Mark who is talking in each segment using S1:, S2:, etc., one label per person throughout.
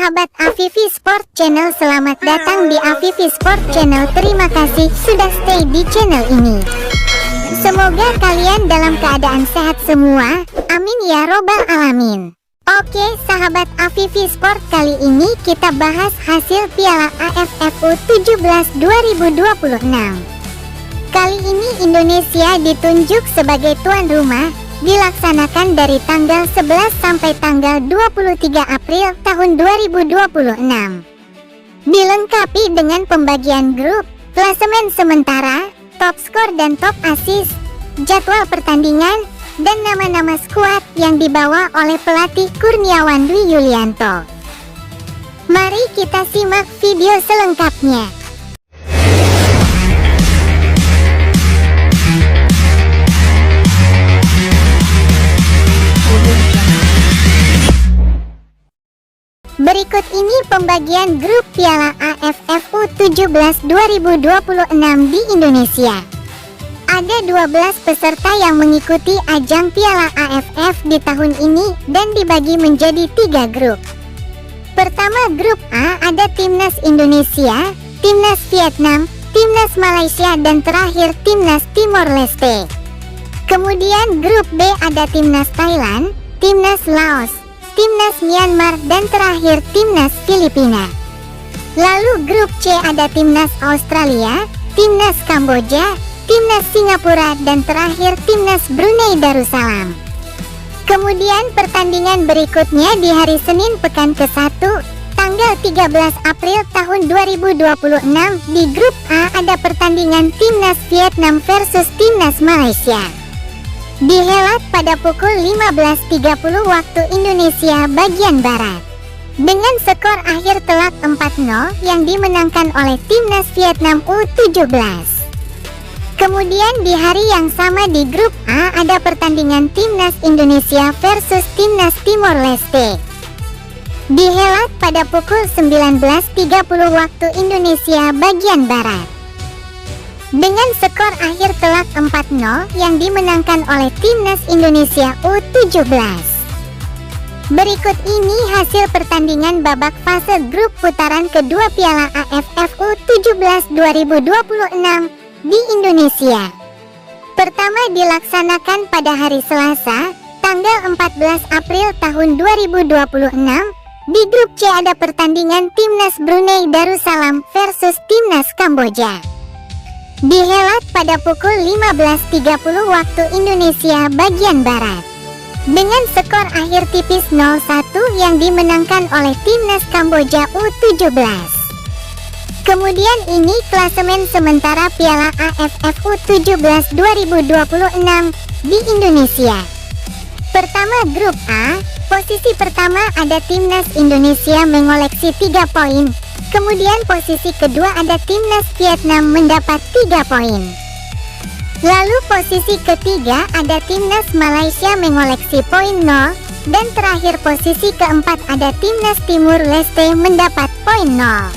S1: Sahabat Afifi Sport Channel, selamat datang di Afifi Sport Channel. Terima kasih sudah stay di channel ini. Semoga kalian dalam keadaan sehat semua. Amin ya robbal alamin. Oke sahabat Afifi Sport, kali ini kita bahas hasil Piala AFF U17 2026. Kali ini Indonesia ditunjuk sebagai tuan rumah, dilaksanakan dari tanggal 11 sampai tanggal 23 April tahun 2026. Dilengkapi dengan pembagian grup, klasemen sementara, top skor dan top assist, jadwal pertandingan, dan nama-nama skuad yang dibawa oleh pelatih Kurniawan Dwi Yulianto. Mari kita simak video selengkapnya. Berikut ini pembagian grup Piala AFF U17 2026 di Indonesia. Ada 12 peserta yang mengikuti ajang Piala AFF di tahun ini dan dibagi menjadi 3 grup. Pertama, grup A ada Timnas Indonesia, Timnas Vietnam, Timnas Malaysia, dan terakhir Timnas Timor Leste. Kemudian grup B ada Timnas Thailand, Timnas Laos, Timnas Myanmar, dan terakhir Timnas Filipina. Lalu grup C ada Timnas Australia, Timnas Kamboja, Timnas Singapura, dan terakhir Timnas Brunei Darussalam. Kemudian pertandingan berikutnya di hari Senin pekan ke-1, tanggal 13 April tahun 2026. Di grup A ada pertandingan Timnas Vietnam versus Timnas Malaysia. Dihelat pada pukul 15.30 waktu Indonesia bagian Barat. Dengan skor akhir telak 4-0 yang dimenangkan oleh Timnas Vietnam U17. Kemudian di hari yang sama di grup A ada pertandingan Timnas Indonesia versus Timnas Timor Leste. Dihelat pada pukul 19.30 waktu Indonesia bagian Barat. Dengan skor akhir telak 4-0 yang dimenangkan oleh Timnas Indonesia U17. Berikut ini hasil pertandingan babak fase grup putaran kedua Piala AFF U17 2026 di Indonesia. Pertama dilaksanakan pada hari Selasa, tanggal 14 April tahun 2026. Di grup C ada pertandingan Timnas Brunei Darussalam versus Timnas Kamboja. Dihelat pada pukul 15.30 waktu Indonesia bagian Barat. Dengan skor akhir tipis 0-1 yang dimenangkan oleh Timnas Kamboja U17. Kemudian ini klasemen sementara Piala AFF U17 2026 di Indonesia. Pertama, grup A, posisi pertama ada Timnas Indonesia mengoleksi 3 poin. Kemudian posisi kedua ada Timnas Vietnam mendapat 3 poin. Lalu posisi ketiga ada Timnas Malaysia mengoleksi poin 0. Dan terakhir posisi keempat ada Timnas Timur Leste mendapat poin 0.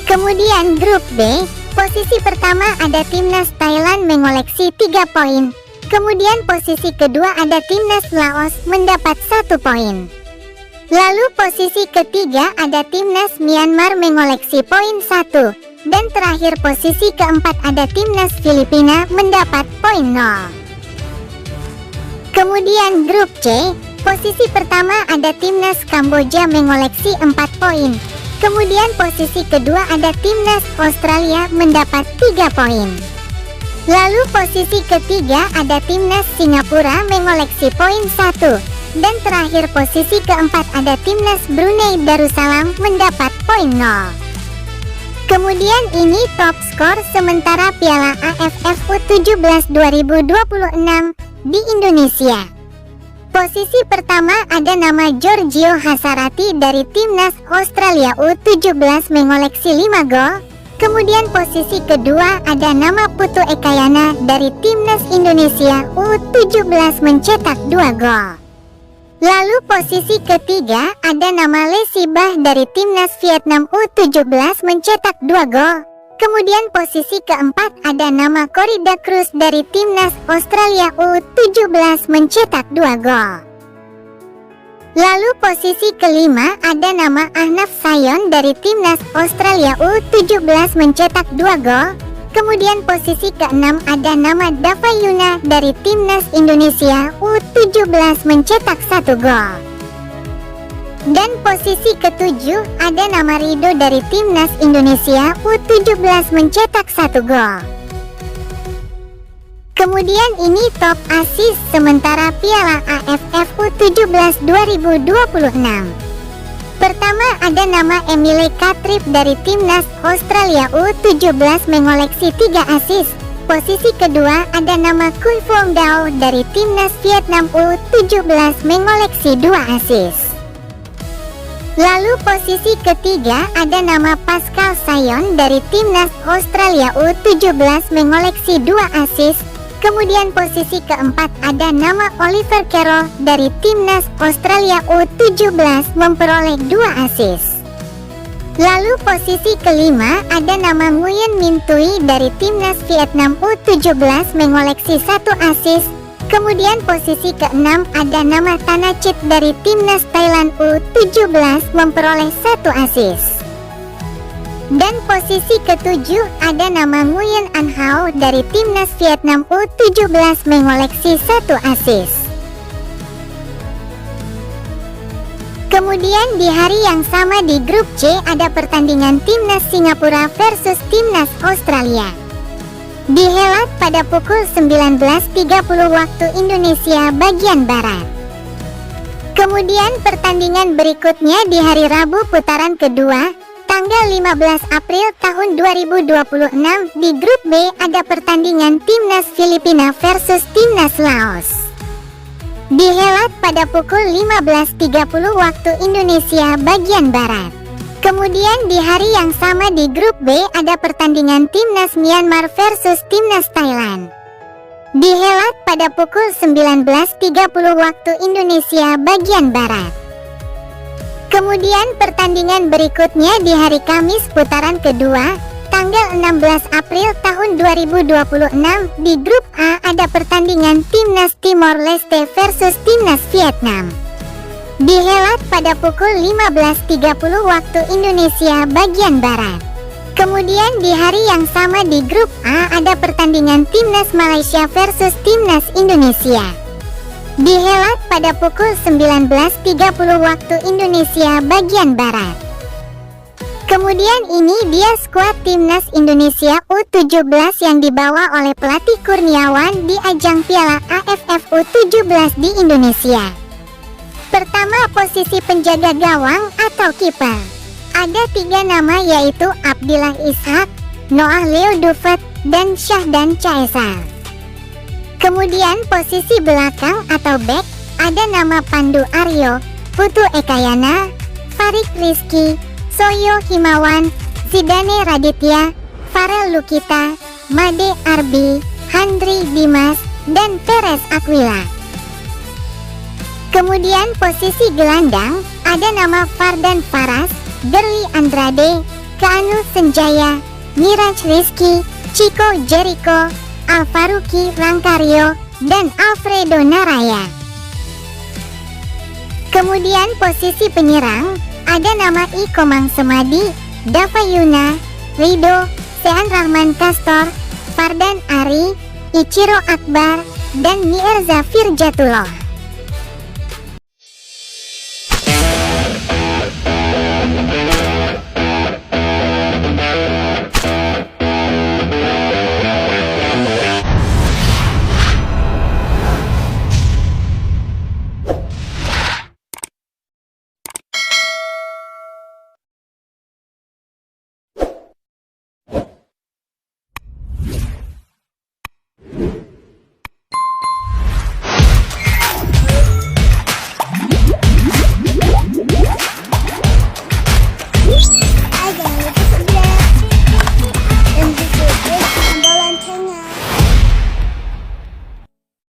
S1: Kemudian grup B, posisi pertama ada Timnas Thailand mengoleksi 3 poin. Kemudian posisi kedua ada Timnas Laos mendapat 1 poin. Lalu posisi ketiga ada Timnas Myanmar mengoleksi poin 1. Dan terakhir posisi keempat ada Timnas Filipina mendapat poin 0. Kemudian grup C, posisi pertama ada Timnas Kamboja mengoleksi 4 poin. Kemudian posisi kedua ada Timnas Australia mendapat 3 poin. Lalu posisi ketiga ada Timnas Singapura mengoleksi poin 1. Dan terakhir posisi keempat ada Timnas Brunei Darussalam mendapat poin 0. Kemudian ini top skor sementara Piala AFF U17 2026 di Indonesia. Posisi pertama ada nama Giorgio Hasarati dari Timnas Australia U17 mengoleksi 5 gol. Kemudian posisi kedua ada nama Putu Ekayana dari Timnas Indonesia U17 mencetak 2 gol. Lalu posisi ketiga ada nama Lesibah dari Timnas Vietnam U17 mencetak 2 gol. Kemudian posisi keempat ada nama Corrida Cruz dari Timnas Australia U17 mencetak 2 gol. Lalu posisi kelima ada nama Ahnaf Sayon dari Timnas Australia U17 mencetak 2 gol. Kemudian posisi keenam ada nama Dava Yuna dari Timnas Indonesia U17 mencetak 1 gol. Dan posisi ketujuh ada nama Rido dari Timnas Indonesia U17 mencetak 1 gol. Kemudian ini top assist sementara Piala AFF U17 2026. Pertama ada nama Emile Katrip dari Timnas Australia U17 mengoleksi 3 assist. Posisi kedua ada nama Kui Phong Dao dari Timnas Vietnam U17 mengoleksi 2 assist. Lalu posisi ketiga ada nama Pascal Sayon dari Timnas Australia U17 mengoleksi 2 assist. Kemudian posisi keempat ada nama Oliver Carroll dari Timnas Australia U17 memperoleh 2 assist. Lalu posisi kelima ada nama Nguyen Minh Thuy dari Timnas Vietnam U17 mengoleksi 1 assist. Kemudian posisi keenam ada nama Thanachit dari Timnas Thailand U17 memperoleh 1 assist. Dan posisi ketujuh ada nama Nguyen An Hao dari Timnas Vietnam U17 mengoleksi 1 assist. Kemudian di hari yang sama di grup C ada pertandingan Timnas Singapura versus Timnas Australia. Dihelat pada pukul 19.30 waktu Indonesia bagian Barat. Kemudian pertandingan berikutnya di hari Rabu putaran kedua tanggal 15 April tahun 2026 di grup B ada pertandingan Timnas Filipina versus Timnas Laos. Dihelat pada pukul 15.30 waktu Indonesia bagian Barat. Kemudian di hari yang sama di grup B ada pertandingan Timnas Myanmar versus Timnas Thailand. Dihelat pada pukul 19.30 waktu Indonesia bagian Barat. Kemudian pertandingan berikutnya di hari Kamis putaran kedua tanggal 16 April tahun 2026 di grup A ada pertandingan Timnas Timor Leste versus Timnas Vietnam. Dihelat pada pukul 15.30 waktu Indonesia bagian Barat. Kemudian di hari yang sama di grup A ada pertandingan Timnas Malaysia versus Timnas Indonesia. Dihelat pada pukul 19.30 waktu Indonesia bagian Barat. Kemudian ini dia skuad Timnas Indonesia U17 yang dibawa oleh pelatih Kurniawan di ajang Piala AFF U17 di Indonesia. Pertama, posisi penjaga gawang atau kiper. Ada 3 nama yaitu Abdillah Ishak, Noah Leo Dufet, dan Syahdan Caesar. Kemudian posisi belakang atau back ada nama Pandu Aryo, Putu Ekayana, Farik Rizky, Soyo Himawan, Zidane Raditya, Farel Lukita, Made Arbi, Handri Dimas, dan Perez Aquila. Kemudian posisi gelandang ada nama Fardan Faras, Derli Andrade, Keanu Senjaya, Miraj Rizky, Chico Jericho, Alvaruki Rangkario, dan Alfredo Naraya. Kemudian posisi penyerang ada nama Ikomang Semadi, Dava Yuna, Rido, Sean Rahman Kastor, Fardan Ari, Ichiro Akbar, dan Mirza Firjatullah.